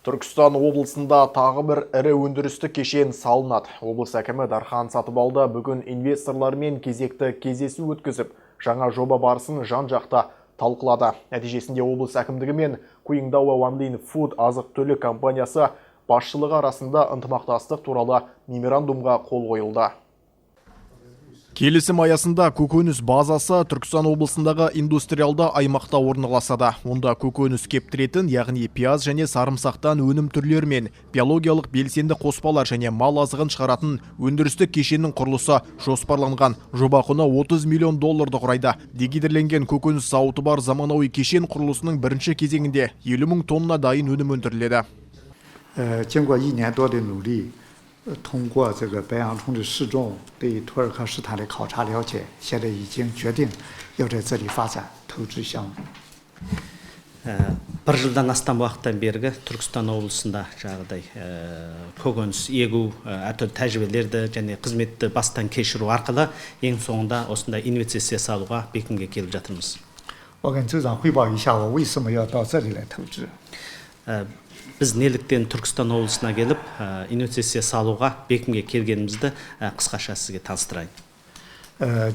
Түркістан облысында тағы бір ірі өндірістік кешен салынады. Облыс әкімі Дархан Сатыбалды бүгін инвесторлармен кезекті кездесу өткізіп, жаңа жоба барысын жан-жақта талқылады. Нәтижесінде облыс әкімдігі мен Qingdao Wanlin Food азық-түлік компаниясы басшылығы арасында ынтымақтастық туралы меморандумға қол қойылды. Келісім аясында көкөніс базасы Түркістан облысындағы индустриалды аймақта орналасады. Онда көкөніс кептіретін, яғни пияз және сарымсақтан өнім түрлері мен биологиялық белсенді қоспалар және мал азығын шығаратын өндірістік кешеннің құрылысы жоспарланған. Жоба құны $30 миллион құрайды. Дегидірленген көкөніс зауыты бар заманауи кешен құрылысының бірінші кезеңінде 50 мың тонна дайын өнім өндіріледі. 经过1年多的努力，通过这个白洋葱的试种，对土尔克斯坦的考察了解，现在已经决定要在这里发展投资项目。бір жылдан астам уақыттан бергі Түркістан облысында жағдай көкөніс егу әртүрлі тәжірибелерді және қызметті бастан кешіру арқылы ең соңында осындай инвестиция салуға бекінге келіп жатырмыз. 我跟州长汇报一下，我为什么要到这里来投资。 біз неліктен Түркістан облысына келіп инвестиция салуға бекінге келгенімізді қысқаша сізге таныстырайын.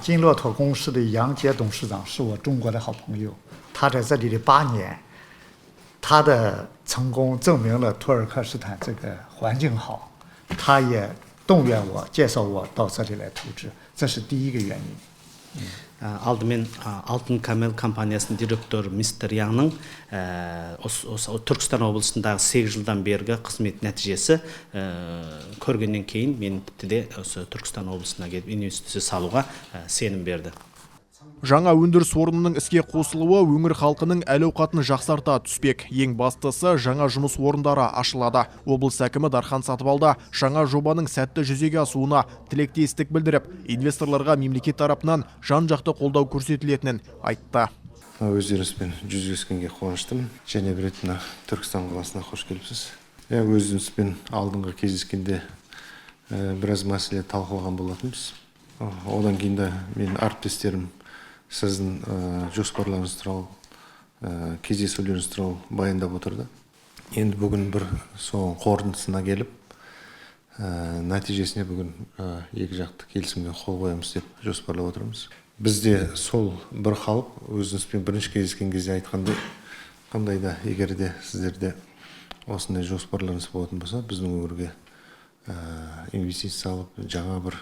金骆驼公司的杨杰董事长是我中国的好朋友，他在这里的8年，他的成功证明了土尔克斯坦这个环境好，他也动员我介绍我到这里来投资，这是第一个原因。 алдымен Алтын Камел компаниясының директоры мистер Янның Түркістан облысындағы 8 жылдан бергі қызмет нәтижесі көргеннен кейін мен тіпті осы Түркістан облысына келіп инвестиция салуға сенім берді. Жаңа өндіріс орнының іске қосылуы өңір халқының әл-ауқатын жақсарта түспек. Ең бастысы жаңа жұмыс орындары ашылады. Облыс әкімі Дархан Сатыбалды жаңа жобаның сәтті жүзеге асуына тілектестік білдіріп, инвесторларға мемлекет тарапынан жан-жақты қолдау көрсетілетінін айтты. Өздеріңізбен жүздескенге қуаныштымын. Және бір рет Түркістан қаласына қош келіпсіз. Өзіңізбен алдыңғы кездескенде біраз мәселе талқылаған болатынбыз. Одан кейін де мен әріптестерім сіздің жоспарларыңыз туралы, кездесулеріңіз туралы баяндап отырды. Енді бүгін бір соның қорытындысына келіп, нәтижесіне бүгін екі жақты келісімге қол қоямыз деп жоспарлап отырмыз. Бізде сол бір халық өзіңізбен бірінші кездескен кезде айтқандай, қандай да егер де сіздерде осындай жоспарларыңыз болатын болса, біздің өңірге инвестиция салып, жаңа бір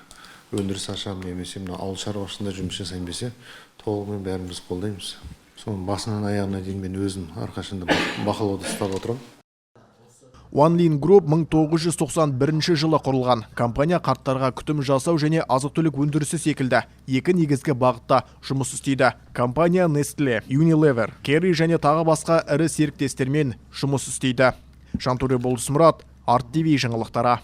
өндіріс ашамын немесе ауыл шаруашылығында жұмыс жасайын десе, толығымен бәріміз қолдаймыз. Соның басынан аяғына дейін мен өзім әрқашанда бақылауда ұстап отырамын. Wanlin Group 1991 жылы құрылған. Компания қарттарға күтім жасау және азық-түлік өндірісі секілді екі негізгі бағытта жұмыс істейді. Компания Nestle, Unilever, Kerry және тағы басқа ірі серіктестермен жұмыс істейді. Жантөре Болысмұрат, Арт ТВ жаңалықтары.